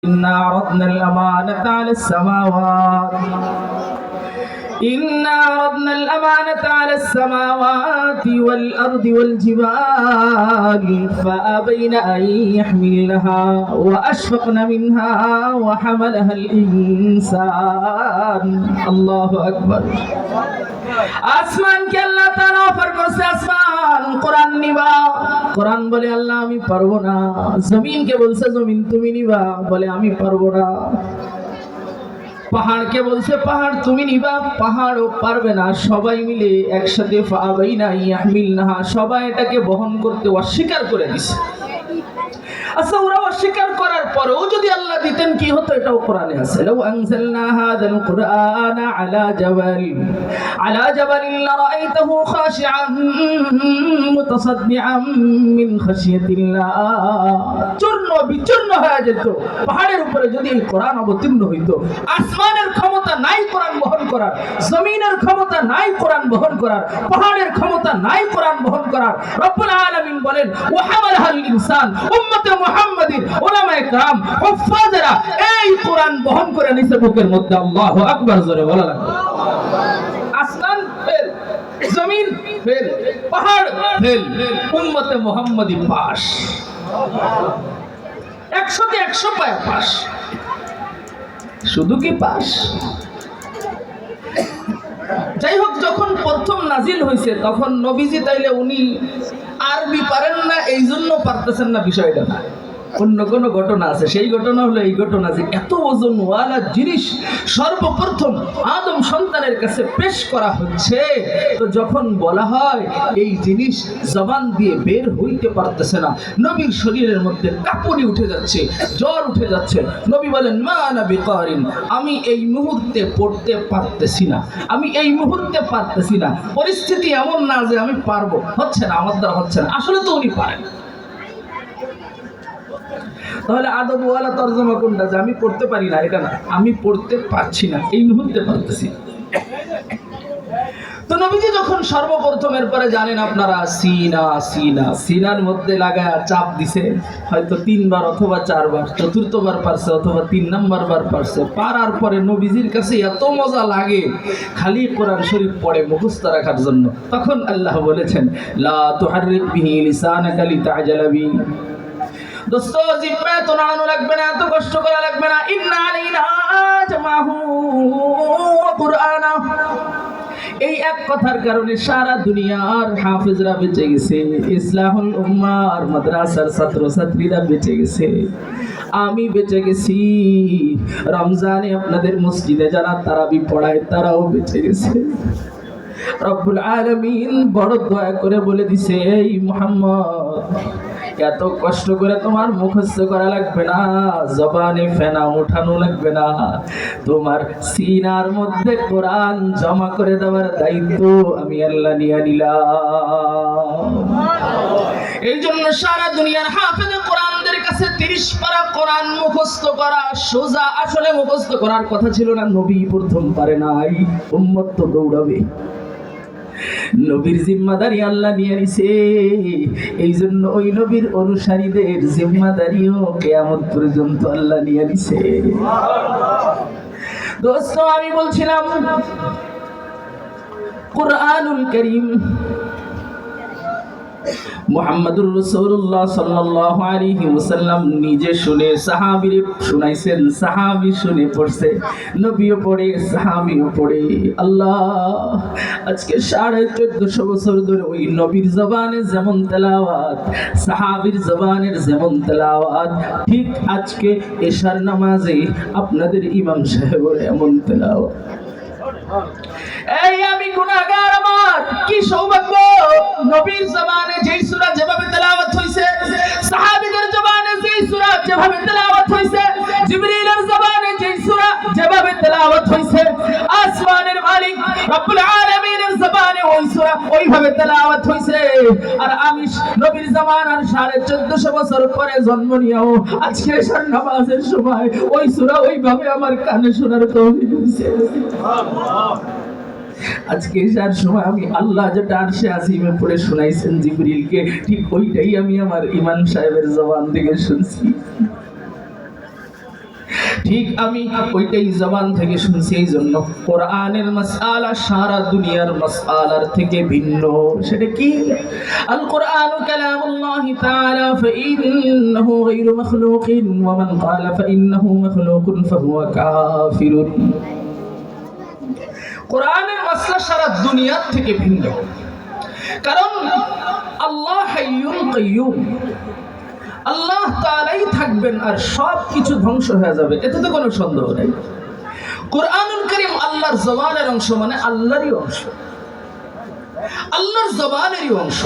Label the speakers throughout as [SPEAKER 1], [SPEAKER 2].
[SPEAKER 1] إنا عرضنا الأمانة على السماوات والأرض والجبال فأبين أن يحملنها وأشفقن منها وحملها الإنسان الله أكبر আসমান কে আল্লাহ তাআলা অফার করছে আসমান কোরআন নিবা কোরআন বলে আল্লাহ আমি পারবো না জমিন কে বলছে জমিন তুমি নিবা বলে আমি পারবো না পাহাড়কে বলছে পাহাড় তুমি নিবা পাহাড়ও পারবে না সবাই মিলে একসাথে ফাআবাইনা ইয়াহমিলনাহা সবাই এটাকে বহন করতে অস্বীকার করে দিছে আচ্ছা ওরা অস্বীকার করার পরেও যদি আল্লাহ দিতেন কি হতো এটাও কোরআনে আছে লাউ আনজালনা হাযাল কুরআনা আলা জাবালিন লারাআইতাহু খাশিআন মুতাসাদ্দিআন মিন খাশিয়াতিল্লাহ চূর্ণ বিচূর্ণ হয়ে যেত পাহাড়ের উপরে যদি এই কোরআন অবতীর্ণ হইতো আসমানের ক্ষমতা নাই কোরআন বহন করার জমিনের ক্ষমতা নাই কোরআন বহন করার পাহাড়ের ক্ষমতা নাই কোরআন বহন করার রব্বুল আলামিন বলেন ওয়া হামালাহাল ইনসান উম্মতে মুহাম্মাদিন উলামায়ে کرام হুফাজরা এই কোরআন বহন করে নিছে বুকের মধ্যে আল্লাহু আকবার জোরে বলা লাগবে আসমান ফেল জমিন ফেল পাহাড় ফেল উম্মতে মুহাম্মাদি পাস 100 তে 100 পায় পাস শুধু কি পাস যাই হোক যখন প্রথম নাজিল হয়েছে তখন নবীজি তাইলে উনি আরবি পারেন না এই জন্য পারতেছেন না বিষয়টা না অন্য কোনো ঘটনা আছে সেই ঘটনা হলো এই ঘটনা যে এত ওজনওয়ালা জিনিস সর্বপ্রথম আদম সন্তানের কাছে পেশ করা হচ্ছে তো যখন বলা হয় এই জিনিস জবান দিয়ে বের হইতে পারতেছে না নবীর শরীরের মধ্যে কাঁপুনি উঠে যাচ্ছে জ্বর উঠে যাচ্ছে নবী বলেন মা আনা বিকারিন আমি এই মুহূর্তে পড়তে পারতেছি না আমি এই মুহূর্তে পারতেছি না পরিস্থিতি এমন না যে আমি পারবো হচ্ছে না আমার দ্বারা হচ্ছে না আসলে তো উনি পারেন তাহলে আদব ওয়ালা তরজমা কোনটা যে আমি পড়তে পারি না এটা না আমি পড়তে পারছি না এই মুহূর্তে পারতেছি তো নবীজি যখন সর্বপ্রথম এরপরে জানেন আপনারা সিনার মধ্যে লাগায় চাপ দিছে হয়তো 3 বার অথবা 4 বার চতুর্থবার পারছে অথবা 3 নাম্বার বার পারছে পারার পরে নবীজির কাছে এত মজা লাগে খালি কোরআন শরীফ পড়ে মুখস্থ রাখার জন্য তখন আল্লাহ বলেছেন লা তুহাররিক বিহি লিসানাকা লিতা'জালা বি দোস্ত জিম্মা তো নাড়ানো লাগবে না এত কষ্ট করা লাগবে না ইন্না আলাইনা জামাহু ওয়া কুরআনা এই এক কথার কারণে সারা দুনিয়ার হাফেজরা বেঁচে গেছে ইসলাহুল উম্মাহর মাদ্রাসার ছাত্রছাত্রীরা বেঁচে গেছে আমি বেঁচে গেছি রমজানে আপনাদের মসজিদে যারা তারাবি পড়ায় তারাও বেঁচে গেছে রব্বুল আলামিন বড় দয়া করে বলে দিছে এই মুহাম্মদ এত কষ্ট করে তোমার মুখস্থ করা লাগবে না জবানে ফেনা উঠানো লাগবে না তোমার সিনার মধ্যে কোরআন জমা করে দেওয়ার দায়িত্ব আমি আল্লাহ নিয়ে নিলাম এই জন্য সারা দুনিয়ার হাফেজে কোরআনদের কাছে 30 পারা কোরআন মুখস্থ করা সোজা আসলে মুখস্থ করার কথা ছিল না নবী প্রথম পারে নাই উম্মত তো দৌড়াবে নবীর জিম্মাদারি আল্লাহ নিয়ে নিছে এই জন্য ওই নবীর অনুসারীদের জিম্মাদারিও কিয়ামত পর্যন্ত আল্লাহ নিয়ে নিছে দোস্ত আমি বলছিলাম কুরআনুল কারীম মুহাম্মদুর রাসূলুল্লাহ সাল্লাল্লাহু আলাইহি ওয়াসাল্লাম নিজে শুনে সাহাবীরে শুনাইছেন সাহাবী শুনে পড়ছে নবীও পড়ে সাহাবীও পড়ে আল্লাহ আজকে 1450 বছর ধরে ওই নবীর জবানে যেমন তেলাওয়াত সাহাবীর জবানের যেমন তেলাওয়াত ঠিক আজকে এশার নামাজে আপনাদের ইমাম সাহেবের এমন তেলাওয়াত এই আমি গুনাহগার আমার কি সৌভাগ্য নবীর জবানে যেই সূরা যেভাবে তেলাওয়াত হইছে সাহাবীদের জবানে যেই সূরা যেভাবে তেলাওয়াত হইছে জিবরিলের জবানে যেই সূরা যেভাবে তেলাওয়াত হইছে আসমানের মালিক রব্বুল আলামিনের জবানে ওই সূরা ওইভাবে তেলাওয়াত হইছে আর আমি নবীর জমানার 1450 বছর পরে জন্ম নিয়েও আজকে এশার নামাজের সময় ওই সূরা ওইভাবে আমার কানে শোনার তৌফিক হইছে সুবহানাল্লাহ আজকে এশার সময় আমি আল্লাহ যেটা আরশে আজিমে পড়ে শোনাইছেন জিবরিলকে ঠিক ওইটাই আমি আমার ইমাম সাহেবের জবান থেকে শুনছি ঠিক আমি ওইটাই জবান থেকে শুনছি, এই জন্য কোরআনের মাসআলা সারা দুনিয়ার মাসআলার থেকে ভিন্ন। সেটা কি? আল কোরআনু কালামুল্লাহি তাআলা ফাইন্নাহু গায়রু মাখলুকিন ওয়া মান ক্বালা ফাইন্নাহু মাখলুকুন ফাহুয়া কাফিরুন। কোরআনের মাসলা সারা দুনিয়ার থেকে ভিন্ন, কারণ আল্লাহ হাইয়ুন কাইয়ুম, আল্লাহ তাআলাই থাকবেন আর সব কিছু ধ্বংস হয়ে যাবে, এতে তো কোনো সন্দেহ নেই। কোরআনুল কারীম আল্লাহর জবানের অংশ, মানে আল্লাহরই অংশ, আল্লাহর জবানেরই অংশ।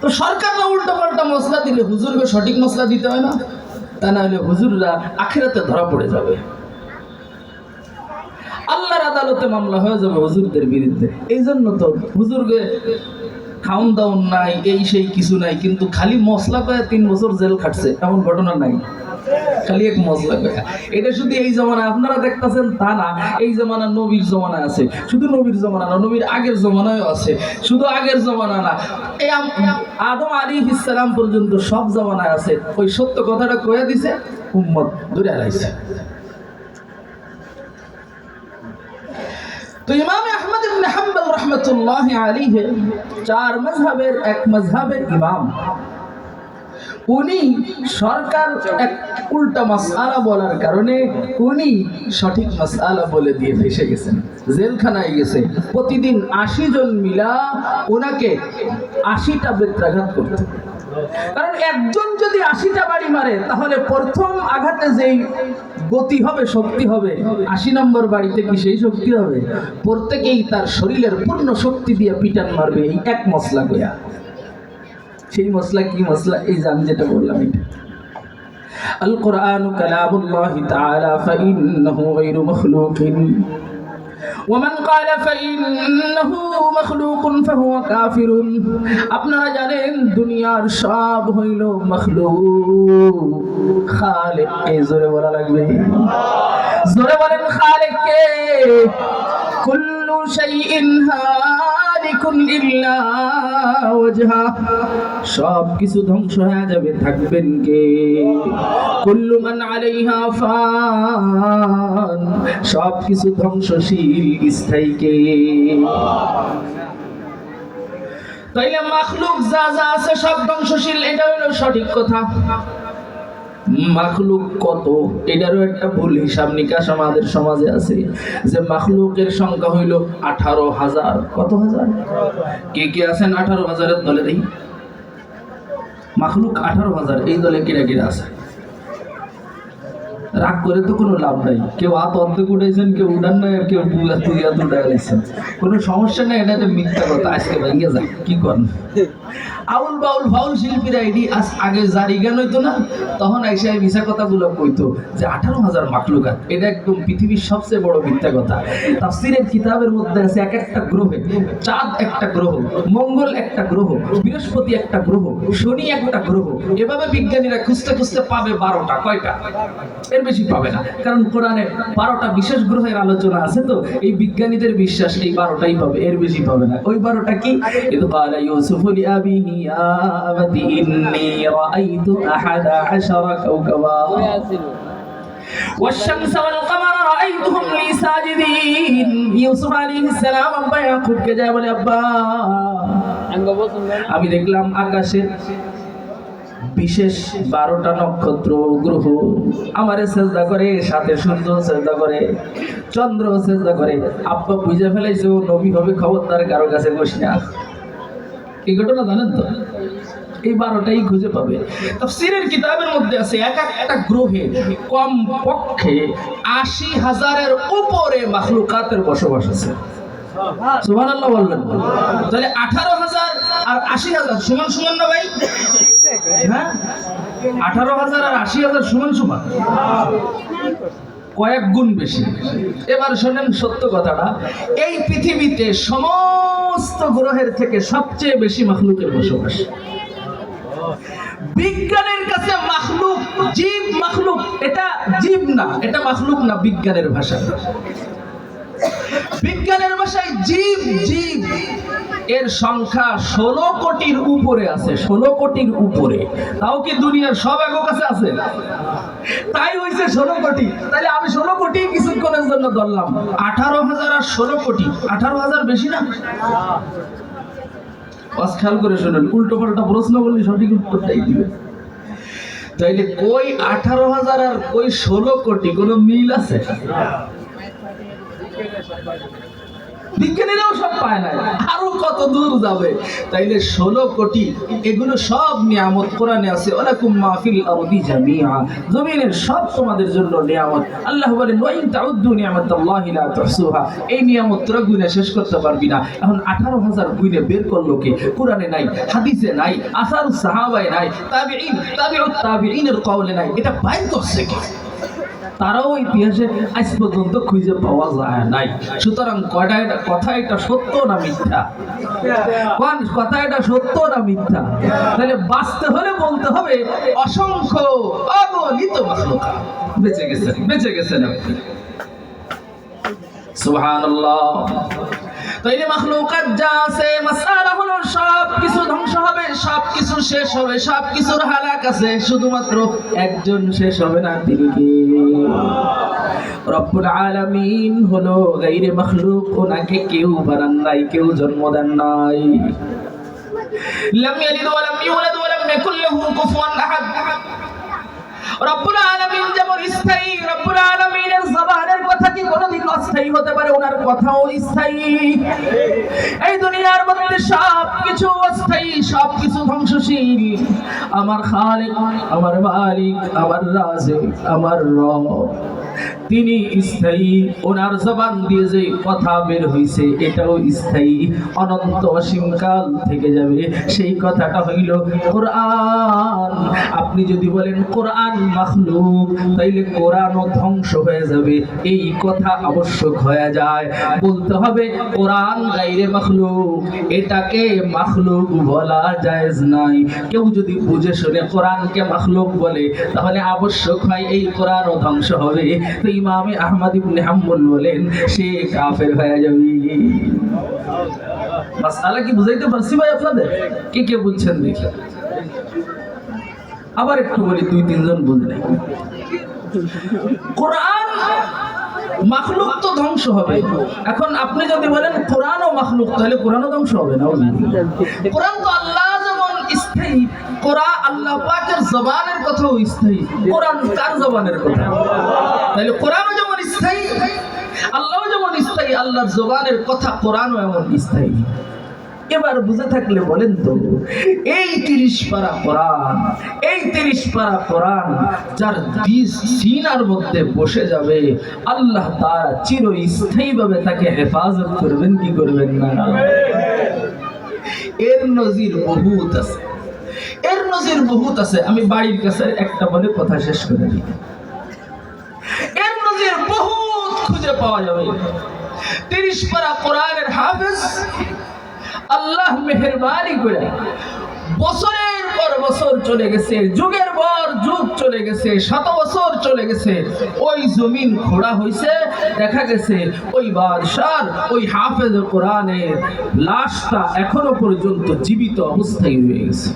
[SPEAKER 1] তো সরকাররা উল্টো পাল্টা মশলা দিলে হুজুরকে সঠিক মশলা দিতে হয় না? তা না হলে হুজুররা আখিরাতে ধরা পড়ে যাবে, আল্লাহর আদালতে মামলা হয়ে যাবে হুজুরদের বিরুদ্ধে। এই জন্য তো হুজুরকে খাউন দাউন নাই, এই সেই কিছু নাই, কিন্তু খালি মশলা পায় 3 বছর জেল খাটছে, এমন ঘটনা নাই? খালি এক মশলা পায়। এটা শুধু এই জমানায় আপনারা দেখতেছেন তা না, এই জমানা নবীর জমানায় আছে, শুধু নবীর জমানা না, নবীর আগের জমানায়ও আছে, শুধু আগের জমানা না, এই আদম আলাইহিস সালাম পর্যন্ত সব জমানায় আছে। ওই সত্য কথাটা কয়ে দিছে, উম্মত ধরে আলাইছে। তো ইমাম আহমদ ইবনে হাম্বল রাহমাতুল্লাহি আলাইহি 4 মাযহাবের এক মাযহাবের ইমাম, উনি সরকার এক উল্টা মাসআলা বলার কারণে উনি সঠিক মাসআলা বলে দিয়ে ফেসে গেছেন, জেলখানায় গেছে। প্রতিদিন 80 জন মিলা ওনাকে 80টা বেত্রাঘাত করত। কারণ একজন যদি 80টা বাড়ি মারে, তাহলে প্রথম আঘাতে যেই গতি হবে, শক্তি হবে, 80 নম্বর বাড়িতে কি সেই শক্তি হবে? প্রত্যেকেই তার শরীরের পূর্ণ শক্তি দিয়ে পিটান মারবে এই এক মশলা গোয়া। সেই মশলা কি মশলা? এই যে আমি যেটা বললাম, এটা আল কোরআনু কালামুল্লাহি তাআলা ফাইন্নাহু গায়রু মাখলুকিন ওয়া মান ক্বালা ফাইন্নাহু মাখলুকুন ফাহুয়া কাফিরুন। আপনারা জানেন দুনিয়ার সব হইল মাখলুক, খালিক কে জোরে বলা লাগবে, জোরে বলেন খালিক কে। কুল্লু শাইইন হালিকুন ইল্লা ওয়াজহা, সব কিছু ধ্বংস হয়ে যাবে, থাকবেন কে? কুল্লু মান আলাইহা ফান, সব কিছু ধ্বংসশীল, স্থায়ী কে? তাইলে মাখলুক যা যা আছে সব ধ্বংসশীল, এটা হলো সঠিক কথা। মাখলুক কত, এটারও একটা ভুল হিসাব নিকাশ আমাদের সমাজে আছে, যে মাখলুকের সংখ্যা হইল 18,000। কত হাজার? কে কে আছেন 18,000-এর দলে? দেই মাখলুক 18,000, এই দলে কিরা কিরা আছে? রাগ করে তো কোনো লাভ নাই, কেউ হাত অর্ধেক উঠাইছেন, কেউ উঠান নাই, কেউ উঠাইছেন, কোনো সমস্যা নেই, এটা তো মিথ্যা কথা। আজকে ভেঙে যায়, কি করেন? আউল বাউল ফাউল শিল্পীরা এটি আগে জারি জ্ঞান হইতো না, তখন আইসা মিথ্যা কথাগুলো কইতো যে 18,000 মাখলুকাত। এটা একদম পৃথিবীর সবচেয়ে বড় মিথ্যা কথা। তাফসীরের কিতাবের মধ্যে আছে এক একটা গ্রহে, চাঁদ একটা গ্রহ, মঙ্গল একটা গ্রহ, বৃহস্পতি একটা গ্রহ, শনি একটা গ্রহ। এভাবে বিজ্ঞানীরা খুঁজতে খুঁজতে পাবে 12টা। কয়টা? এর বেশি পাবে না, কারণ কোরআনে 12টা বিশেষ গ্রহের আলোচনা আছে। তো এই বিজ্ঞানীদের বিশ্বাস এই 12টাই পাবে, এর বেশি পাবে না। ওই 12টা কি? ইদ ক্বালা ইউসুফু লিআবিহি ইয়া আবাতি ইন্নী রাআইতু 11 কাওকাবা والشمس والقمر رأيتهم لي ساجدين। ইউসুফ আলাইহিস সালাম আব্বা ইয়াকুবকে যায় বলে, আব্বা আমি দেখলাম আকাশের বিশেষ 12টা নক্ষত্র গ্রহ আমারে সেজদা করে, সাথে সূর্য সেজদা করে, চন্দ্র সেজদা করে। আব্বা বুঝে ফেলাইছে ও নবী হবে, খবরদার কারো কাছে বসি না। এই ঘটনা জানেন তো? এই 12টাই খুঁজে পাবে। তাফসীরের কিতাবের মধ্যে আছে এক একটা গ্রহে কম পক্ষে 80,000-এর উপরে মাখলুকাতের বসবাস আছে। সুবহানাল্লাহ বললেন। তাহলে 18,000 আর 80,000 সমান সমান না ভাই? হ্যাঁ, 18,000 আর 80,000 সমান সমান, কয়েক গুণ বেশি। এবার শোনেন সত্য কথাটা, এই পৃথিবীতে সমস্ত গ্রহের থেকে সবচেয়ে বেশি মাখলুকের বসবাস। বিজ্ঞানের কাছে মাখলুক জীব, মাখলুক এটা জীব না, এটা মাখলুক না বিজ্ঞানের ভাষা। বিজ্ঞানের ভাষায় জীব জীব এর সংখ্যা 16 কোটির উপরে আছে, 16 কোটির উপরে। তাও কি দুনিয়ার সব একক কাছে আছে? তাই হইছে 16 কোটি। তাহলে আমি 16 কোটি কিছুক্ষণের জন্য ধরলাম, 18,000 আর 16 কোটি, 18,000 বেশি না? খেয়াল করে শুনুন, উল্টো পাল্টা প্রশ্ন বললে সঠিক উত্তরটাই দিবে। তাইলে কই 18,000 আর কই 16 কোটি, কোনো মিল আছে? বিজ্ঞানীরাও সব পায় না, আরো কত দূর যাবে। তাইলে 16 কোটি এগুলো সব নিয়ামত কোরআনে আছে। ওয়ালাকুম মা ফিল আরদি জামিআ, জমিনের সব তোমাদের জন্য নিয়ামত। আল্লাহ বলেন ওয়া ইন তাউদ্দু নিয়ামাতাল্লাহি লা তুহসুহা, এই নিয়ামত তোরা গুণে শেষ করতে পারবি না। এখন 18,000 গুণে বের করলো কে? কোরআনে নাই, হাদিসে নাই, আসারুস সাহাবায়ে নাই, তাবিঈন তাবিউত তাবিঈনের কওলে নাই। এটা বাইর করছে কে? তারাও ইতিহাসে আজ পর্যন্ত খুঁজে পাওয়া যায় নাই। সুতরাং কথা এটা সত্য না মিথ্যা? কথা এটা সত্য না মিথ্যা? তাহলে বাঁচতে হলে বলতে হবে অসংখ্য অগণিত মাখলুকাত বেঁচে গেছেন, বেঁচে গেছেন আপনি। সুবহানাল্লাহ। তাইলে মাখলুকাত যা আছে, মাসআলা হলো সব কিছু ধ্বংস হবে, সব কিছু শেষ হবে, সব কিছুর হালাক আছে, শুধুমাত্র একজন শেষ হবে না। তিনি কে? রব্বুল আলামিন হলো গায়রে মাখলুক, ওনাকে কেউ বানান নাই, কেউ জন্ম দেন নাই। লাম ইয়ালিদ ওয়া লাম ইউলাদ ওয়া লাম ইয়াকুল লাহু কুফুয়ান আহাদ। রব্বুল আলামিন যেমন স্থায়ী, রব্বুল আলামিনের জবানের কথা কি কোনোদিন অস্থায়ী হতে পারে? ওনার কথাও স্থায়ী। এই দুনিয়ার মধ্যে সব কিছু অস্থায়ী, সব কিছু ধ্বংসশীল। আমার খালিক, আমার মালিক, আমার রাজিক, আমার রব, তিনি স্থায়ী। ওনার জবান দিয়ে যে কথা বের হইছে এটাও স্থায়ী, অনন্ত অসীমকাল থেকে যাবে। সেই কথাটা হইল কোরআন। আপনি যদি বলেন কোরআন মাখলুক, তাইলে কোরআনও ধ্বংস হয়ে যাবে। এই কথা আবশ্যক হয়ে যায়। বলতে হবে কোরআন গায়রে মাখলুক, এটাকে মাখলুক বলা জায়েজ নাই। কেউ যদি বুঝে শুনে কোরআনকে মাখলুক বলে, তাহলে আবশ্যক হয় এই কোরআনও ধ্বংস হবে। তো ইমামে আহমদ ইবনে হাম্বল বলেন সে কাফের হয়ে যাবে। মাসআলা কি বুঝাইতে পারছি ভাই আপনাদের? কে কে বুঝছেন দেখি? আবার একটু বলি, 2-3 জন বুঝলেন। কোরআন মাখলুক তো ধ্বংস হবে। এখন আপনি যদি বলেন কোরআনও মাখলুক, তাহলে কোরআনও ধ্বংস হবে না? কোরআন তো আল্লাহ যেমন স্থায়ী, কোরআন আল্লাহ পাকের জবানের কথাও স্থায়ী। কোরআন কার জবানের কথা? তাহলে কোরআনও যেমন স্থায়ী, আল্লাহও যেমন স্থায়ী, আল্লাহর জবানের কথা কোরআনও এমন স্থায়ী। এবার বুঝে থাকলে বলেন তো, এই 30 পারা কোরআন, এই 30 পারা কোরআন যার সিনার মধ্যে বসে যাবে, আল্লাহ তাআলা চিরস্থায়ীভাবে তাকে হেফাজত করবেন কি করবেন না? এর নজির বহুত আছে, এর নজির বহুত আছে। আমি বাড়ির কাছে একটা বলে কথা শেষ করে দিই। এর নজির বহুত খুঁজে পাওয়া যাবে। 30 পারা কোরআনের হাফেজ আল্লাহ মেহেরবানি করে বছরের পর বছর চলে গেছে, যুগের পর যুগ চলে গেছে, 100 বছর চলে গেছে, ওই জমিন খোঁড়া হয়েছে, দেখা গেছে ওই বাদশার ওই হাফেজ কোরআনের লাশটা এখনো পর্যন্ত জীবিত অবস্থায় রয়ে গেছে।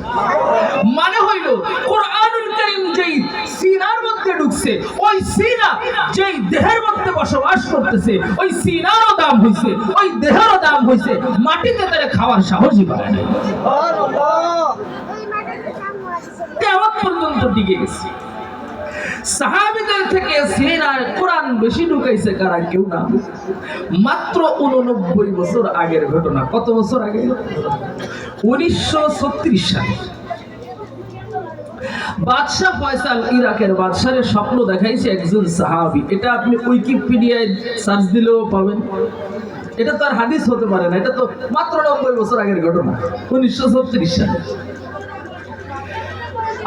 [SPEAKER 1] মানে হইল কোরআনুল কারীম যেই সিনার মধ্যে ঢুকছে, ওই সিনা যেই দেহের মধ্যে বসবাস করতেছে, ওই সিনারও দাম হইছে, ওই দেহেরও দাম হইছে, মাটিতে তারা খাওয়ার সাহসই পায় না। কিয়ামত পর্যন্ত টিকে গেছে। সাহাবীদের থেকে সিনায় কোরআন বেশি ঢুকাইছে কারা? কেউ না, মাত্র 89 বছর আগের ঘটনা। কত বছর আগে? 1936 সালে বাদশা ফয়সাল, ইরাকের বাদশার স্বপ্ন দেখাইছে একজন সাহাবী। এটা আপনি উইকিপিডিয়ায় সার্চ দিলেও পাবেন। এটা তো আর হাদিস হতে পারে না, এটা তো মাত্র 90 বছর আগের ঘটনা, 1936 সালে।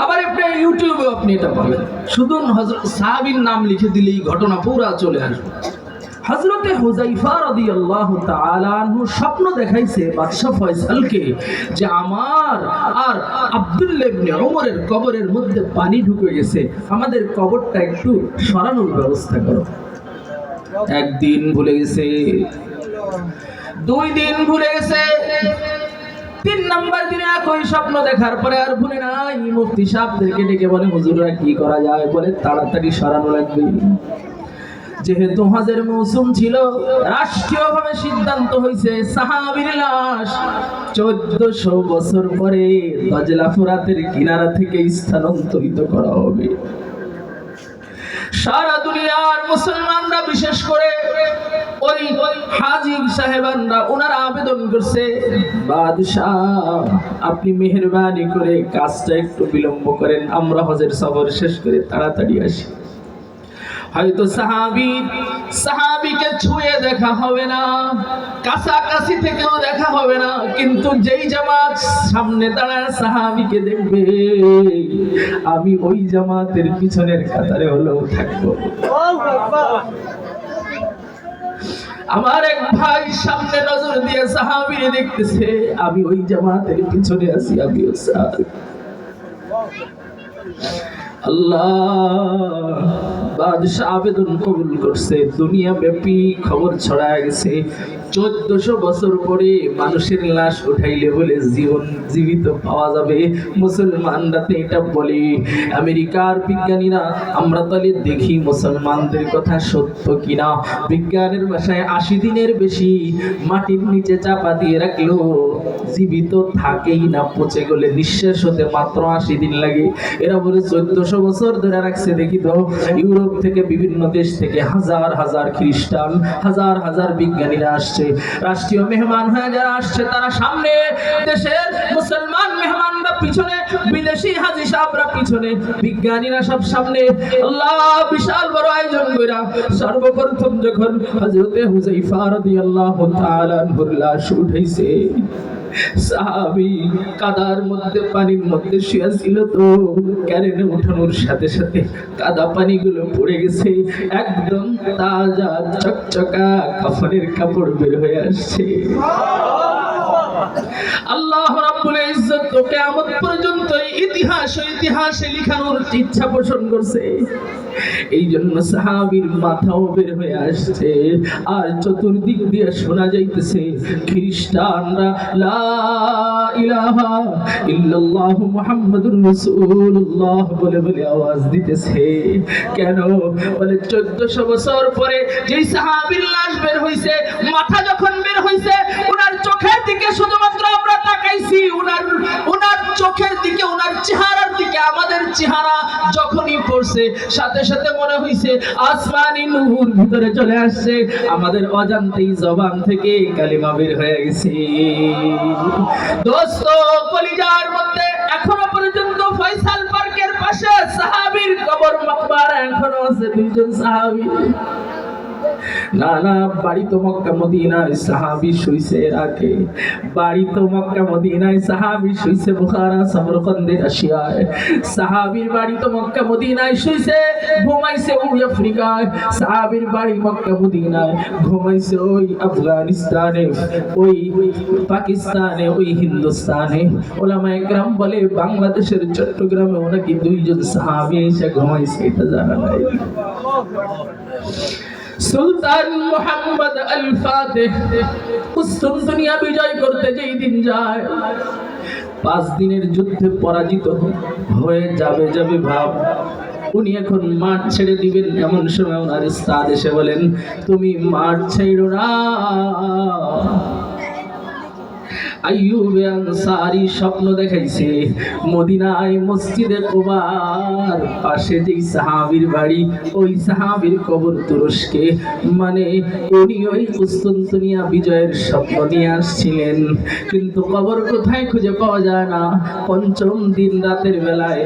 [SPEAKER 1] আবার আপনি ইউটিউবে আপনি এটা পাবেন। শুধু হযরত সাহাবীর নাম লিখে দিলেই ঘটনা পুরা চলে আসবে। হযরতে হুযায়ফা রাদিয়াল্লাহু তাআলা আনহু স্বপ্ন দেখাইছে বাদশা ফয়সালকে যে আমার আর আব্দুল্লাহ ইবনে ওমরের কবরের মধ্যে পানি ঢুকে গেছে, আমাদের কবরটা একটু সরানোর ব্যবস্থা করো। একদিন ভুলে গেছে, 2 দিন ভুলে গেছে, 3 নাম্বার দিনে একই স্বপ্ন দেখার পরে আর ভুলে নাই। মুফতি সাহেবদেরকে ডেকে বলে, হুজুররা কি করা যায়? বলে তাড়াতাড়ি সরানো লাগবে। যেহেতু হজের মৌসুম ছিল, রাষ্ট্রীয়ভাবে সিদ্ধান্ত হয়েছে সাহাবীর লাশ 1400 বছর পরে দজলা ফুরাতের কিনারা থেকে স্থানান্তরিত করা হবে। সারা দুনিয়ার মুসলমানরা, বিশেষ করে ওই হাজী সাহেবানরা, ওনারা আবেদন করছে, বাদশাহ আপনি মেহেরবানি করে কাজটা একটু বিলম্ব করেন, আমরা হজের সফর শেষ করে তাড়াতাড়ি আসি। হয়তো সাহাবীকে ছুঁয়ে দেখা হবে না, কাছাকাছি থেকেও দেখা হবে না, কিন্তু যেই জামাত সামনে দাঁড়ায় সাহাবীকে দেখবে, আমি ওই জামাতের পিছনের কাতারে হলেও থাকবো। আমার এক ভাই সামনে নজর দিয়ে সাহাবীরে দেখতেছে, আমি ওই জামাতের পিছনে আছি, আমিও সাহাবী। আল্লাহ বাদশাহ আবেদন কবুল করছে। দুনিয়া ব্যাপী খবর ছড়ায় গেছে, 1400 বছর পরে মানুষের লাশ উঠাইলে বলে জীবিত পাওয়া যাবে। মুসলমানরা তো এটা বলে, আমেরিকার বিজ্ঞানীরা, আমরা তাহলে দেখি মুসলমানদের কথা সত্য কিনা। বিজ্ঞানের ভাষায় 80 দিনের বেশি মাটির নিচে চাপা দিয়ে রাখলো জীবিত থাকেই না, পচে গেলে নিঃশ্বাস হতে মাত্র 80 দিন লাগে। এরা বলে 1400 বছর ধরে রাখছে। দেখি তো, ইউরোপ থেকে, বিভিন্ন দেশ থেকে হাজার হাজার খ্রিস্টান, হাজার হাজার বিজ্ঞানীরা আসছে। রাষ্ট্রীয় মেহমান হয়ে যারা আসছে তারা সামনে, দেশের মুসলমান মেহমানরা পিছনে, বিদেশি হাজী সাহেবরা পিছনে, বিজ্ঞানীরা সব সামনে। আল্লাহ বিশাল বড় আয়োজন কইরা সর্বপ্রথম যখন হযরতে হুযায়ফা রাদিয়াল্লাহু তাআলা আনহুর লাশ উঠাইছে, সাহাবী কাদার মধ্যে, পানির মধ্যে শুয়ে ছিল, তো ক্যারেনে উঠানোর সাথে সাথে কাদা পানিগুলো পড়ে গেছে, একদম তাজা চকচকা কাফনের কাপড় বের হয়ে আসছে। আল্লাহ রাব্বুল ইজ্জত তো কিয়ামত পর্যন্ত ইতিহাসে লেখানোর ইচ্ছা পোষণ করছে। এই জন্য সাহাবীর মাথাও বের হয়ে আসছে, আর চতুর্দিক দিয়ে শোনা যাইতেছে খ্রিস্টানরা লা ইলাহা ইল্লাল্লাহু মুহাম্মাদুর রাসূলুল্লাহ বলে বলে আওয়াজ দিতেছে। কেন? বলে 1400 বছর পরে যেই সাহাবীর লাশ বের হইছে, মাথা যখন বের হইছে, ওনার চোখের দিকে শুধুমাত্র আমরা তাকাইছি, ওনার চোখের দিকে, ওনার চেহারার দিকে আমাদের চেহারা যখনই পড়ছে, সাথে সাথে মনে হইছে আসমানি নূর ভিতরে চলে আসছে, আমাদের অজান্তেই জবান থেকে কালিমা বের হয়ে গেছে। দোস্ত, কলিজার মধ্যে এখনো পর্যন্ত ফয়সাল পার্কের পাশে সাহাবীর কবর মাকবারা এখনো আছে, 2 জন সাহাবী। না না, বাড়ি তো মক্কা মদিনায়, সাহাবী শুইছে রাকে। বাড়ি তো মক্কা মদিনায়, সাহাবী শুইছে বুখারা সমরকন্দে রাশিয়ায়। সাহাবীর বাড়ি তো মক্কা মদিনায়, শুইছে ঘুমাইছে ওই আফ্রিকায়। সাহাবীর বাড়ি মক্কা মদিনায়, ঘুমাইছে ওই আফগানিস্তানে, ওই পাকিস্তানে, ওই হিন্দুস্তানে। ওলামায়ে কেরাম বলে বাংলাদেশের চট্টগ্রামে ওনাকে 2 জন সাহাবী এসে ঘুমাইছে, এটা জানা নাই। সুলতান মুহাম্মদ আল ফাতিহ কুস্তুনতুনিয়া বিজয় করতে যেই দিন যায়, 5 দিনের যুদ্ধে পরাজিত হয়ে যাবে ভাব, উনি এখন মাঠ ছেড়ে দিবেন। এমন সময় ওনার উস্তাদ এসে বলেন, তুমি মাঠ ছেড়ো না। আইয়ুব আনসারী স্বপ্ন দেখাইছে, মদিনায় মসজিদে কুবার পাশে যেই সাহাবীর বাড়ি, ওই সাহাবীর কবর তুরস্কে, মানে উনি ওই কুস্তুনতুনিয়া বিজয়ের স্বপ্ন নিয়ে আসছিলেন, কিন্তু কবর কোথায় খুঁজে পাওয়া যায় না। 5ম দিন রাতের বেলায়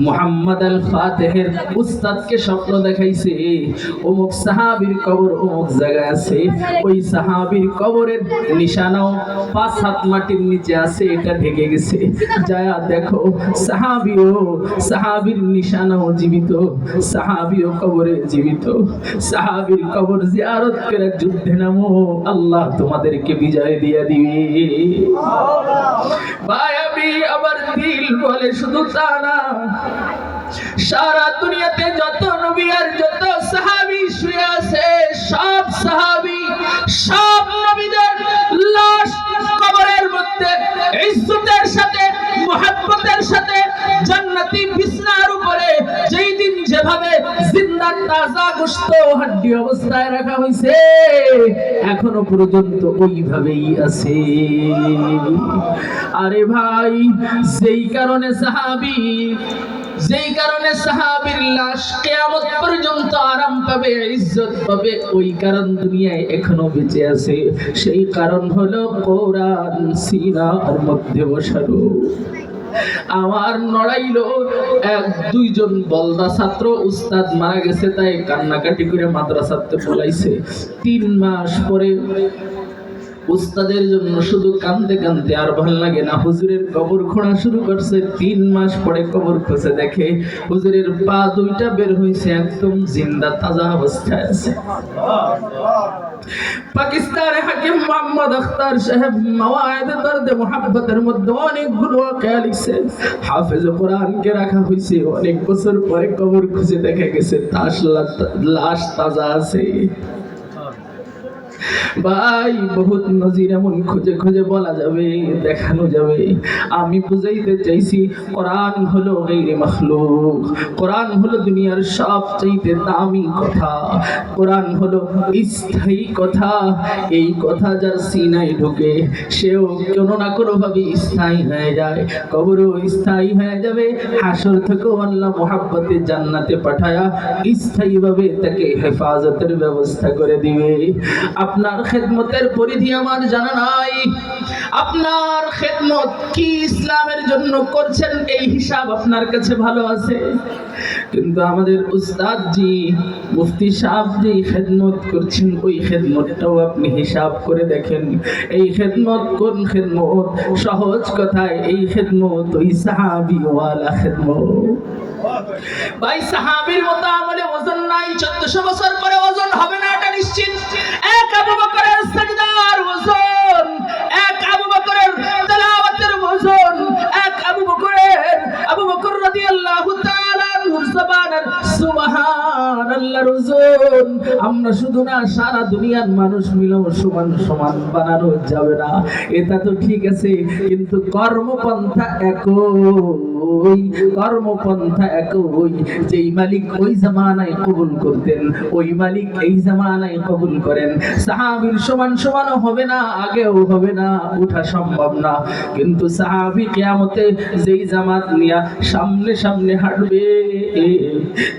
[SPEAKER 1] মুহাম্মদ আল ফাতিহের উস্তাদকে স্বপ্ন দেখাইছে, অমুক সাহাবীর কবর অমুক জায়গায় আছে, ওই সাহাবীর কবরের নিশানাও 5 হাত মাটির নিচে আছে, এটা ঢেকে গেছে। যায়া দেখো সাহাবীর নিশানাও জীবিত, সাহাবীও কবরে জীবিত। সাহাবীর কবর জিয়ারত করে যুদ্ধে নামো, আল্লাহ তোমাদেরকে বিজয় দিয়ে দিবে। ভাই, আমি আমার দিল বলে শুধু তা না, সারা দুনিয়াতে যত নবী আর যত সাহাবী শুয়ে আছে, জিন্দা তাজা গোশত হাড্ডি অবস্থায় রাখা হয়েছে, এখনো পর্যন্ত ওইভাবেই আছে। আরে ভাই, যেই কারণে সাহাবীর লাশ কিয়ামত পর্যন্ত আরাম পাবে, ইজ্জত পাবে, ওই কারণ দুনিয়ায় এখনো বেঁচে আছে। সেই কারণ হলো কোরআন সিনার মধ্যে বসানো। আমার নড়াইলো এক দুইজন বলদা ছাত্র, উস্তাদ মারা গেছে তাই কান্নাকাটি করে মাদ্রাসাতে পলাইছে। 3 মাস পরে উস্তাদের জন্য শুধু কান্দতে কান্দতে আর ভালো লাগে না, হুজুরের কবর খোঁড়া শুরু করছে। 3 মাস পরে কবর খুঁজে দেখে হুজুরের পা দুইটা বের হইছে, একদম জিন্দা তাজা অবস্থায় আছে। পাকিস্তানের হাকিম মোহাম্মদ আখতার সাহেব মাওয়ায়েদ দর্দে মুহাব্বতের মধ্যে অনেকগুলো ওয়াকিয়া লিখছেন। হাফেজ কোরআনকে রাখা হয়েছে, অনেক বছর পরে কবর খুঁজে দেখা গেছে লাশ তাজা আছে। ভাই, বহুত নজির এমন খুঁজে খুঁজে বলা যাবে, দেখানো যাবে। আমি বুঝাইতে চাইছি, কোরআন হলো গায়রে মাখলুক, কোরআন হলো দুনিয়ার সবচেয়ে দামি কথা, কোরআন হলো স্থায়ী কথা। এই কথা যার সিনায় ঢোকে সেও কোনো না কোনো ভাবে স্থায়ী হয়ে যায়, কবরও স্থায়ী হয়ে যাবে, হাসর থেকেও আল্লাহ মুহাব্বতে জান্নাতে পাঠায়া স্থায়ীভাবে তাকে হেফাজতের ব্যবস্থা করে দিবে। আপনার খেদমতের পরিধি আমার জানা নাই, আপনার খেদমত কি ইসলামের জন্য করছেন এই হিসাব আপনার কাছে ভালো আছে, কিন্তু আমাদের উস্তাদ জি মুফতি সাহেব যে খেদমত করছেন ওই খেদমতটাও আপনি হিসাব করে দেখেন। এই খেদমত কোন খেদমত? সহজ কথায় এই খেদমত ওই সাহাবী ওয়ালা খেদমত। ভাই, সাহাবীর মতো আমলে ওজন নাই, 1400 বছর পরে ওজন হবে না এটা নিশ্চিত। এক আবু বকরের সাজদার ওজন, এক আবু বকরের তেলাওয়াতের ওজন, এক আবু বকর রাদিয়াল্লাহু তাআলা আনহুর জবানের সুবহানাল্লাহর ওজন আমরা শুধু না, সারা দুনিয়ার মানুষ মিলেও সমান সমান বানানো যাবে না। এটা তো ঠিক আছে, কিন্তু কর্মপন্থা একই, কর্মপন্থা একই। যেই মালিক ওই জামানায় কবুল করতেন ওই মালিক এই জামানায় কবুল করেন। সাহাবীর সমান সমানও হবে না, আগেও হবে না, ওঠা সম্ভব না, কিন্তু সাহাবী কিয়ামতে যেই জামাত নিয়া সামনে সামনে হাঁটবে,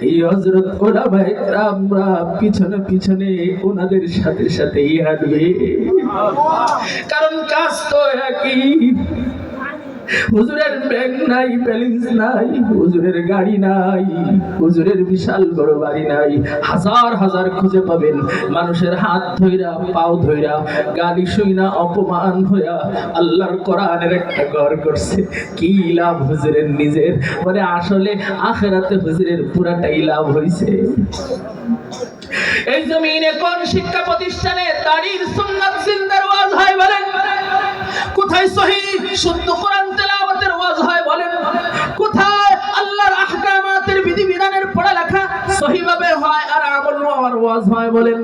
[SPEAKER 1] এই হযরত ওলামায়ে কেরামরা পিছনে পিছনে ওনাদের সাথে সাথেই হাঁটবে, কারণ কাজ তো একই। হুজুরের ব্যাংক নাই, ব্যালেন্স নাই, হুজুরের গাড়ি নাই, হুজুরের বিশাল বড় বাড়ি নাই, হাজার হাজার খুঁজে পাবেন মানুষের হাত ধইরা পাও ধইরা গালি শুইনা অপমান হইয়া আল্লাহর কোরআনের একটা ঘর করছে। কি লাভ হুজুরের নিজের? মানে আসলে আখিরাতে হুজুরের পুরাটাই লাভ হইছে। এই জমিনে কোন শিক্ষা প্রতিষ্ঠানে তারির সুন্নাত জিন্দার ওয়াজ হয় বলেন? কোথায় সহিহ শুদ্ধ কোরআন তেলাওয়াতের ওয়াজ হয় বলেন? কোথায় আল্লাহর আহকামাতের বিধিবিধানের পড়ালেখা সহিভাবে হয় আর আমল হওয়ার ওয়াজ হয় বলেন?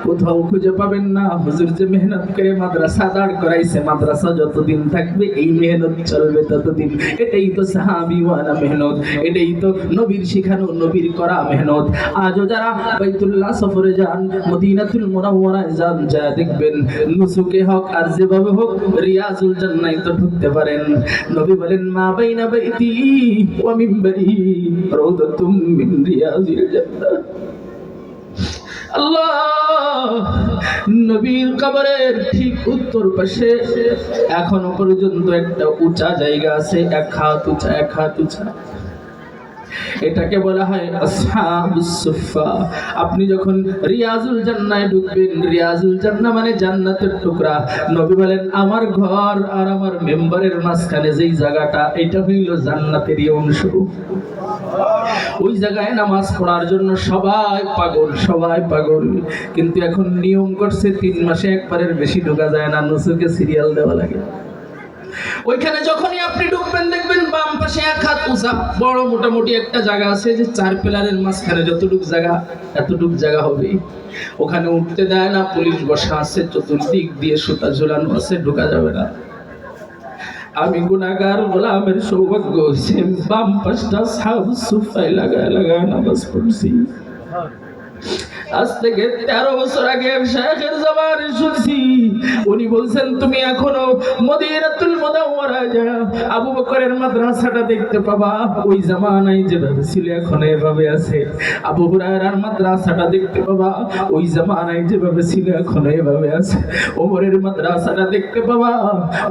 [SPEAKER 1] কোথাও খুঁজে পাবেন না। হুজুর যে মেহনত করে মাদ্রাসা দাঁড় করাইছে, মাদ্রাসা যতদিন থাকবে এই মেহনত চলবে ততদিন। এটাই তো সাহাবী ওয়ালা মেহনত, এটাই তো নবীর শিখানো নবীর করা মেহনত। আজও যারা বাইতুল্লাহ সফরে যান, মদিনাতুল মুনাওয়ারায় যান, যা দেখবেন নুসুকে হক আর যেভাবে হোক রিয়াজুল জান্নাহ তো ঢুকতে পারেন। নবী বলেন, মা বাইনা বাইতি ওয়া মিনবারি রাউদাতুম মিন রিয়াজিল জান্নাহ। আল্লাহ, নবীর কবরের ঠিক উত্তর পাশে এখনো পর্যন্ত একটা উঁচা জায়গা আছে, এক হাত উঁচা, এক হাত উঁচা। এটাকে বলা হয় আসহাবুস সুফফা। আপনি যখন রিয়াজুল জান্নাহে ঢুকবেন, রিয়াজুল জান্নাহ মানে জান্নাতের টুকরা। নবী বলেন, আমার ঘর আর আমার মেম্বারের মাঝখানে যেই জায়গাটা, এটা হইল জান্নাতেরই অংশ। ওই জায়গায় নামাজ পড়ার জন্য সবাই পাগল, সবাই পাগল। কিন্তু এখন নিয়ম করছে 3 মাসে একবারের বেশি ঢোকা যায় না, নুসুকে সিরিয়াল দেওয়া লাগে। ওইখানে যখনই আপনি ঢুকবেন দেখবেন বাম পাশে এক হাত উঁচা বড় মোটামুটি একটা জায়গা আছে, যে 4 পিলারের মাঝখানে যতটুক জায়গা এতটুক জায়গা হবে। ওখানে উঠতে দেয় না, পুলিশ বসা আছে, চতুর্দিক দিয়ে সুতা ঝুলানো আছে, ঢোকা যাবে না। আমি গুনাহগার গোলামের সৌভাগ্য হয়েছে বাম পাশটা আসহাবুস সুফফায় লাগায় লাগায় নামাজ পড়ছি। আজ থেকে 13 বছর আগে এক শায়েখের জবানে শুনছি, উনি বলছেন তুমি এখনো মদিনাতুল মুনাওয়ারা যা আবু বকরের মাদ্রাসাটা দেখতে পাবা, ওই জামানায় যেভাবে ছিল এখন এভাবে আছে। আবু হুরায়রার মাদ্রাসাটা দেখতে পাবা, ওই জামানায় যেভাবে ছিল এখন এভাবে আছে। ওমরের মাদ্রাসাটা দেখতে পাবা,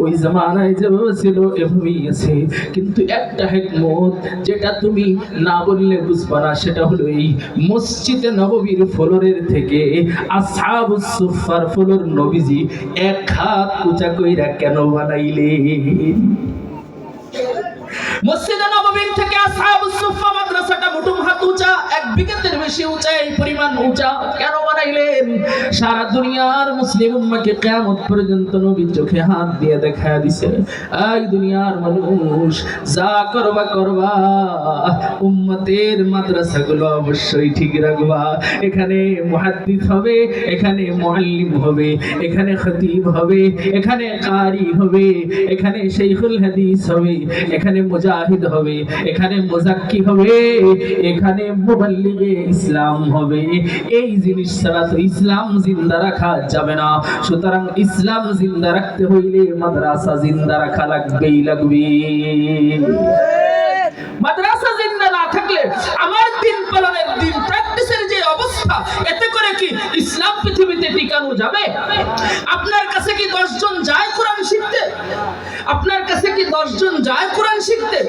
[SPEAKER 1] ওই জামানায় যেভাবে ছিল এভাবেই আছে। কিন্তু একটা হিকমত যেটা তুমি না বললে বুঝবা না, সেটা হলো এই মসজিদে নববীর ফ্লোরের থেকে আসহাবুস সুফফার ফ্লোর নবীজি এক হাত উঁচা কইরা কেন বানাইলে? মসজিদে নববীর থেকে আসহাবুস সুফফা মাদ্রাসাটা মুঠুম হাত উঁচা, 1 বিঘাতের বেশি উঁচা, এই পরিমাণ উঁচা কেন বানাইলেন? সারা দুনিয়ার মুসলিম উম্মাহকে কিয়ামত পর্যন্ত নবী চোখে হাত দিয়ে দেখায়া দিছে, এই দুনিয়ার মানুষ যা করবা করবা, উম্মতের মাদ্রাসাগুলো অবশ্যই ঠিক রাখবা। এখানে মুহাদ্দিস হবে, এখানে মুআল্লিম হবে, এখানে খতিব হবে, এখানে কারি হবে, এখানে শাইখুল হাদিস হবে, এখানে মুজাহিদ হবে, এখানে মুজাক্কি হবে, এখানে মুবাল্লিগে ইসলাম হবে। এই জিনিস ছাড়া তো ইসলাম জিন্দা রাখা যাবে না। সুতরাং ইসলাম জিন্দা রাখতে হইলে মাদ্রাসা জিন্দা রাখা লাগবেই লাগবে। মাদ্রাসা জিন্দা না থাকলে আমার দিন পালনের, দিন প্র্যাকটিসের যে অবস্থা, এতে করে কি ইসলাম পৃথিবীতে টিকানো যাবে? আপনার কাছে কি 10 জন যায় কোরআন শিখতে? আপনার কাছে কি 10 জন যায় কোরআন শিখতে?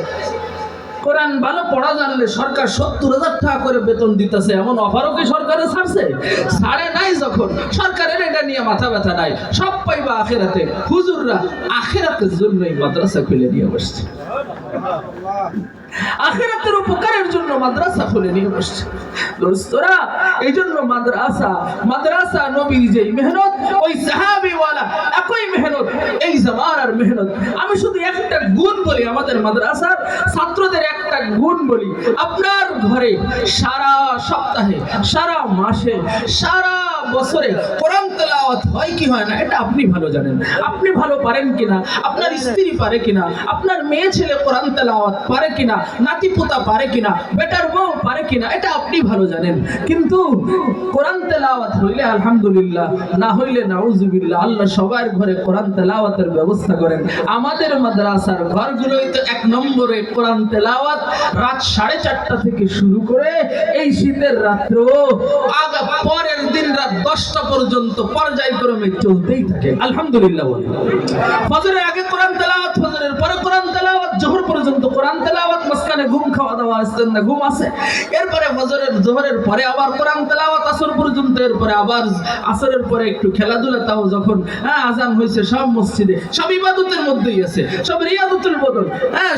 [SPEAKER 1] কোরআন ভালো পড়া জানলে সরকার 70,000 টাকা করে বেতন দিতেছে, এমন অফারও কি সরকারে ছাড়ছে? ছাড়ে নাই। যখন সরকারের এটা নিয়ে মাথা ব্যথা নাই, সব পাইবা আখিরাতে। হুজুররা আখিরাতের জন্যই মাদ্রাসা খুলে নিয়ে বসছে, আখিরাতের উপকারের জন্য মাদ্রাসা খুলে নিয়ে বসছে। দোস্তরা, এই জন্য মাদ্রাসা নবীর যেই মেহনত, ওই সাহাবীওয়ালা একই মেহনত, এই জামানার মেহনত। আমি শুধু একটা গুণ বলি, আমাদের মাদ্রাসার ছাত্রদের একটা গুণ বলি। আপনার ঘরে সারা সপ্তাহে, সারা মাসে, সারা বছরে কোরআন তেলাওয়াত হয় কি হয় না, এটা আপনি ভালো জানেন। আপনি ভালো পারেন কিনা, আপনার স্ত্রী পারে কিনা, আপনার মেয়ে ছেলে কোরআন তেলাওয়াত পারে কিনা, নাতি পোতা পারে কিনা, বেটার বউ পারে কিনা, এটা আপনি ভালো জানেন। কিন্তু কোরআন তেলাওয়াত হইলে আলহামদুলিল্লাহ, না হইলে নাউজুবিল্লাহ। আল্লাহ সবার ঘরে কোরআন তেলাওয়াতের ব্যবস্থা করেন। আমাদের মাদ্রাসার ঘরগুলোই তো 1 নম্বরে কোরআন তেলাওয়াত রাত 4:30 থেকে শুরু করে এই শীতের রাত্র পরের দিন রাত 10টা পর্যন্ত পর্যায়ক্রমে চলতেই থাকে। আলহামদুলিল্লাহ। ফজরের আগে কোরআন তেলাওয়াত, ফজরের পরে কোরআন তেলাওয়াত, জোহর পর্যন্ত কোরআন তেলাওয়াত, মাঝখানে ঘুম খাওয়া দাওয়া আসতেন না, ঘুম আছে। এরপরে জোহরের পরে আবার কোরআন তেলাওয়াত আসর পর্যন্ত, এরপরে আবার আসরের পরে একটু খেলাধুলা, তাও যখন আজান হয়েছে। সব মসজিদে সব ইবাদতের মধ্যেই আছে, সব রিয়াদতুল বদন,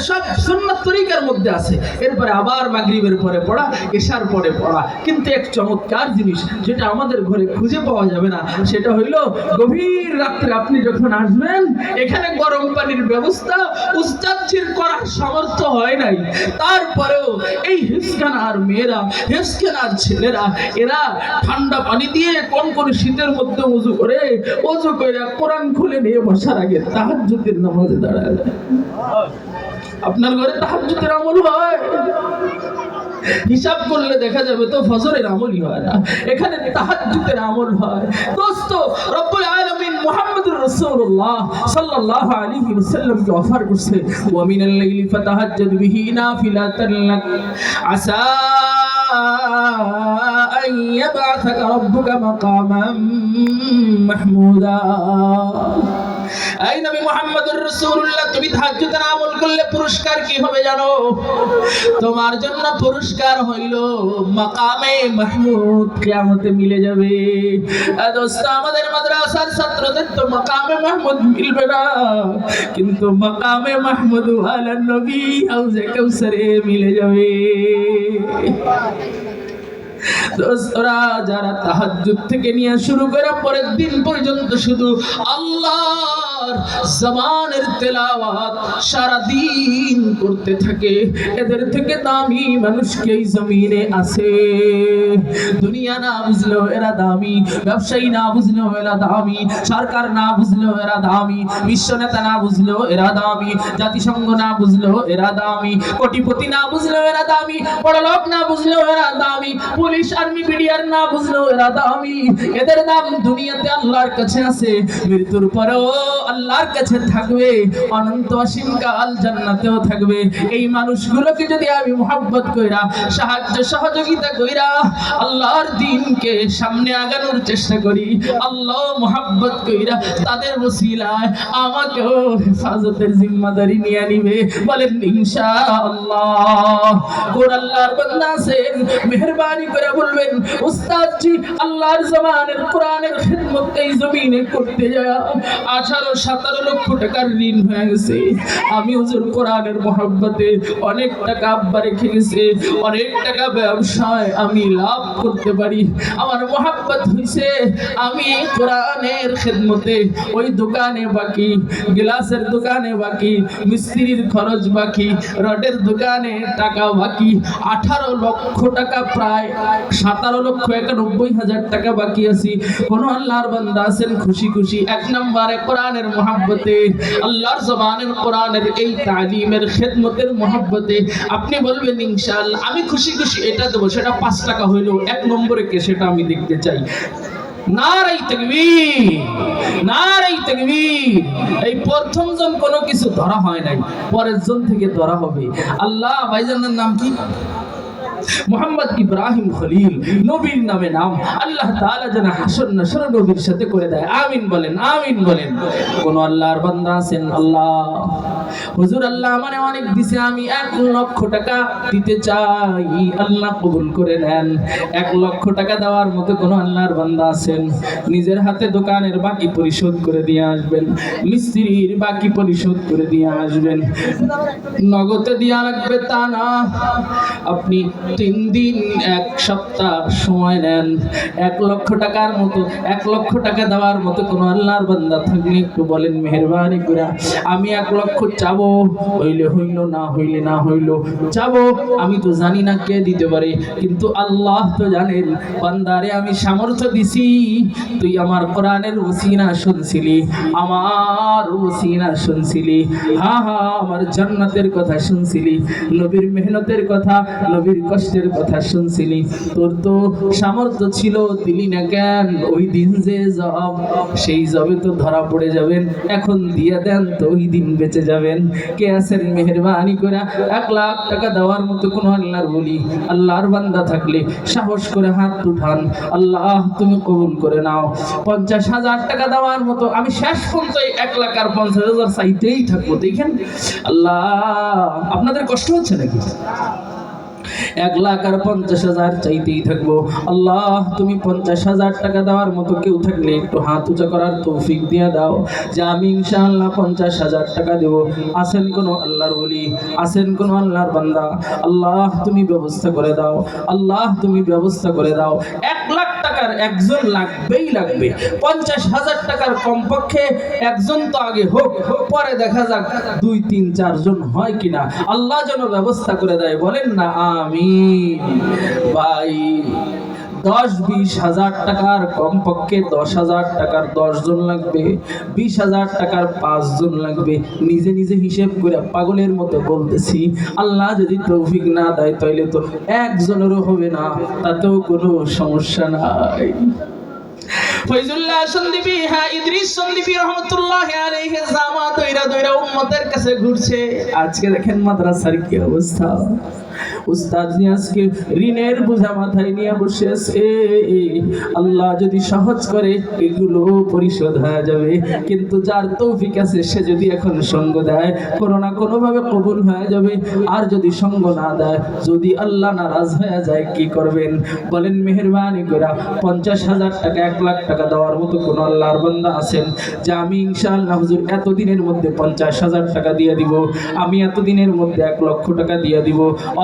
[SPEAKER 1] সব সুন্নাত তরিকার মধ্যে আছে। এরপরে আবার মাগরিবের পরে পড়া, এশার পরে পড়া। কিন্তু এক চমৎকার জিনিস যেটা আমাদের ঘরে খুঁজে পাওয়া যাবে না, সেটা হইল গভীর রাত্রে আপনি যখন আসবেন, এখানে গরম পানির ব্যবস্থা উস্তাদজির করার সামর্থ্য হয় নাই, তারপরেও এই হিফজখানার মেয়েরা, হিফজখানার ছেলেরা, এরা ঠান্ডা পানি দিয়ে কোন শীতের মধ্যে ওযু করে কোরআন খুলে নিয়ে বসার আগে তাহাজ্জুদের নামাজে দাঁড়ায় যায়। আপনার ঘরে তাহাজ্জুদের আমল হয়? হিসাব করলে দেখা যাবে তো ফজরের আমলই হয় না, এখানে তাহাজ্জুদের আমল হয়। দোস্ত, রব্বুল আলামিন মুহাম্মদুর রাসূলুল্লাহ সাল্লাল্লাহু আলাইহি ওয়াসাল্লাম কে অফার করছে, ওয়া মিনাল লাইলি ফাতাহাজ্জাদ বিহি নাফিলাতান লাক আসা আন ইয়াবআসাকা রাব্বুকা মাকামান মাহমুদা। এই নবী মুহাম্মদুর রাসূলুল্লাহ, তুমি তাহাজ্জুদের আমল করলে পুরস্কার কি হবে জানো? তোমার জন্য পুরস্কার হইল মাকামে মাহমুদ, কিয়ামতে মিলে যাবে। দোস্ত, আমাদের মাদ্রাসার ছাত্রদের তো মাকামে মাহমুদ মিলবে না, কিন্তু মাকামে মাহমুদ ওয়ালা নবী হাউজে কাউসারে মিলে যাবে। দোস্তরা, যারা তাহাজ্জুদ থেকে নিয়ে শুরু করে পরের দিন পর্যন্ত শুধু আল্লাহ আল্লাহর জবানের তেলাওয়াত সারা দিন করতে থাকে, এদের থেকে দামি মানুষ কি এই জমিনে আছে? দুনিয়া না বুঝলেও এরা দামি, ব্যবসায়ী না বুঝলেও এরা দামি, সরকার না বুঝলেও এরা দামি, বিশ্ব নেতা না বুঝলেও এরা দামি, জাতিসংঘ না বুঝলেও এরা দামি, কোটিপতি না বুঝলেও এরা দামি, বড়লোক না বুঝলেও এরা দামি, পুলিশ আর্মি বিডিআর না বুঝলেও এরা দামি। এদের দাম দুনিয়াতে আল্লাহর কাছে আছে, মৃত্যুর পরেও আল্লাহর কাছে থাকবে, অনন্ত অসীম কাল জান্নাতেও থাকবে। এই মানুষগুলোকে যদি আমি মুহাব্বত কইরা, সাহায্য সহযোগিতা কইরা আল্লাহর দ্বীনকে সামনে আগানোর চেষ্টা করি, আল্লাহ মুহাব্বত কইরা তাদের ওসিলায় আমাকেও হেফাজতের জিম্মাদারি নিয়ে নিবে। বলেন ইনশাআল্লাহ। কোন আল্লাহর বান্দা আছেন মেহেরবানি করে বলবেন, উস্তাদ জি আল্লাহর জবানের কোরআনের খিদমত এই জমিনে করতে যায় 18-17 লক্ষ টাকার ঋণ হয়ে গেছে। আমি হুজুর কোরআনের মহব্বতে অনেক টাকা আব্বা রেখে গেছে, অনেক টাকা ব্যবসায় আমি লাভ করতে পারি। আমার মহব্বত হইছে আমি কোরআনের খিদমতে ওই দোকানে বাকি, গ্লাসের দোকানে বাকি, মিস্ত্রির খরচ বাকি, রডের দোকানে টাকা বাকি, 18 লক্ষ টাকা, প্রায় 17,91,000 টাকা বাকি আছি। কোন আল্লাহর বান্দা আছেন খুশি খুশি এক নম্বরে কোরআনের মহব্বতে, আল্লাহর জবানের কোরআনের এই তালিমের খিদমতের মহব্বতে আপনি বলবেন ইনশাআল্লাহ আমি খুশি খুশি এটা দেবো, সেটা 5 টাকা হইলেও এক নম্বরে কে সেটা আমি দেখতে চাই। নারাই তাকবীর, নারাই তাকবীর। এই প্রথম জন কোনো কিছু ধরা হয় নাই, পরের জন থেকে ধরা হবে। আল্লাহ ভাইজানের নাম কি? মোহাম্মদ ইব্রাহিম খলিল, নবীর নামে নাম। আল্লাহ তাআলা যেন হাসর নাসর নবীর সাথে করে দেয়। আমিন বলেন, আমিন বলেন। কোন আল্লাহর বান্দা আছেন আল্লাহ হুজুর আল্লাহ আমারে অনেক দিছে, আমি 1 লক্ষ টাকা দিতে চাই, আল্লাহ কবুল করে নেন। 1 লক্ষ টাকা দেওয়ার মতো কোন আল্লাহর বান্দা আছেন? নিজের হাতে দোকানের বাকি পরিশোধ করে দিয়ে আসবেন, মিস্ত্রির বাকি পরিশোধ করে দিয়ে আসবেন। নগদে দেয়া লাগবে তা না, আপনি 3 দিন 1 সপ্তাহ সময় নেন। 1 লক্ষ টাকার মতো, 1 লক্ষ টাকা দেওয়ার মতো কোন আল্লাহর বান্দা থাকলে একটু বলেন মেহেরবানি করে, আমি 1 লক্ষ চাবো, হইলে হইল, না হইলে না হইল। চাবো, আমি তো জানি না কে দিতে পারে, কিন্তু আল্লাহ তো জানেন। বান্দারে আমি সামর্থ্য দিছি, তুই আমার কোরআনের ওসিলা শুনছিলি, আমার ওসিলা শুনছিলি, হ্যাঁ হ্যাঁ আমার জান্নাতের কথা শুনছিলি, নবীর মেহনতের কথা, নবীর কষ্টের কথা শুনছিলি, তোর তো সামর্থ্য ছিল, দিলি না কেন? ওই দিন যে জব, সেই জবে তো ধরা পড়ে যাবেন, এখন দিয়ে দেন তো ওই দিন বেঁচে যাবেন। কে আছেন মেহেরবানি করে 1 লাখ টাকা দেওয়ার মতো কোন আল্লাহর ওলি, আল্লাহর বান্দা থাকলে সাহস করে হাত উঠান, আল্লাহ তুমি কবুল করে নাও। 50,000 টাকা দেওয়ার মতো, আমি শেষ পর্যন্ত 1 লাখ আর 50,000 চাইতেই থাকবো। দেখেন আল্লাহ, আপনাদের কষ্ট হচ্ছে নাকি? 1 লাখ আর 50,000 চাইতেই থাকবো। আল্লাহ তুমি 50,000 টাকা দেওয়ার মতো কেউ থাকলে একটু হাত উঁচা করার তৌফিক দিয়ে দাও, যে আমি ইনশাআল্লাহ 50,000 টাকা দেবো। আছেন কোন আল্লাহর ওলি, আছেন কোন আল্লাহর বান্দা? আল্লাহ তুমি ব্যবস্থা করে দাও, আল্লাহ তুমি ব্যবস্থা করে দাও। 1 লাখ টাকার একজন লাগবেই লাগবে, 50,000 টাকার কমপক্ষে একজন তো আগে হোক, পরে দেখা যাক 2, 3, 4 জন হয় কিনা। আল্লাহ যেন ব্যবস্থা করে দেয়, বলেন না আমিন। ভাই 10-20 হাজার টাকার কমপক্ষে 10,000 টাকার 10 জন লাগবে, 20,000 টাকার 5 জন লাগবে। নিজে নিজে হিসেব করে পাগলের মতো বলতেছি, আল্লাহ যদি তৌফিক না দেয় তাহলে তো একজনেরও হবে না, তাতেও কোনো সমস্যা নাই। ফয়জুল্লাহ সন্দীপী, হ্যাঁ ইদ্রিস সন্দীপী রহমতুল্লাহি আলাইহি জামাত দইরা দইরা উম্মতের কাছে ঘুরছে। আজকে দেখেন মাদ্রাসার কি অবস্থা, উস্তাদ আজকে ঋণের বোঝা মাথায় নিয়ে বসে আছে। আল্লাহ যদি সহজ করে এগুলো পরিশোধ হয়ে যাবে, কিন্তু যার তৌফিক আছে সে যদি এখন সঙ্গ দেয় কোনো না কোনো ভাবে কবুল হয়ে যাবে। আর যদি সঙ্গ না দেয়, যদি আল্লাহ নারাজ হয়ে যায়, কি করবেন বলেন? মেহেরবানি করে 50,000 টাকা 1 লাখ টাকা দেওয়ার মতো কোন আল্লাহর বান্দা আছেন যে আমি ইনশাআল্লাহ হুজুর এতদিনের মধ্যে 50,000 টাকা দিয়ে দিব, আমি এতদিনের মধ্যে 1 লক্ষ টাকা দিয়ে দিব,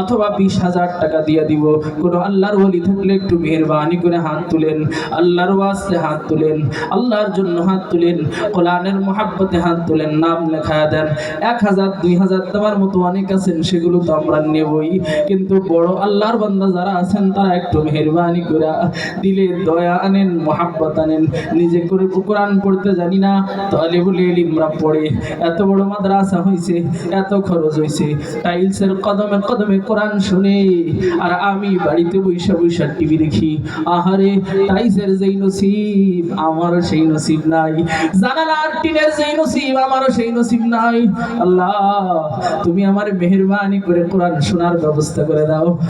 [SPEAKER 1] অথবা 20,000 টাকা দিয়ে দিব। কোন আল্লাহর ওলি থাকলে একটু মেহেরবানি করে হাত তুলেন, আল্লাহর ওয়াস্তে হাত তুলেন, আল্লাহর জন্য হাত তুলেন, কোরআনের মহাব্বতে হাত তুলেন, নাম লেখা দেন। 1,000 2,000 দেওয়ার মতো অনেক আছেন, সেগুলো তো আমরা নেবই, কিন্তু বড় আল্লাহর বান্দা যারা আছেন তারা একটু মেহেরবানি করে দিলে দয়া আনেন, মহাব্বত আনেন। নিজে করে কোরআন পড়তে জানি না, তালিবুল ইলমরা পড়ে, এত বড় মাদ্রাসা হইছে, এত খরচ হইছে, টাইলসের কদমে কদমে কোরআন শুনে, আর আমি বাড়িতে বৈশা বৈশা টিভি দেখি। আহারে, টাইলসের যেই নসিব আমারও সেই নসিব নাই, জানালার টিনের যেই নসিব আমারও সেই নসিব নাই। আল্লাহ, তুমি আমার মেহেরবানি করে কোরআন শোনার ব্যবস্থা করে দাও।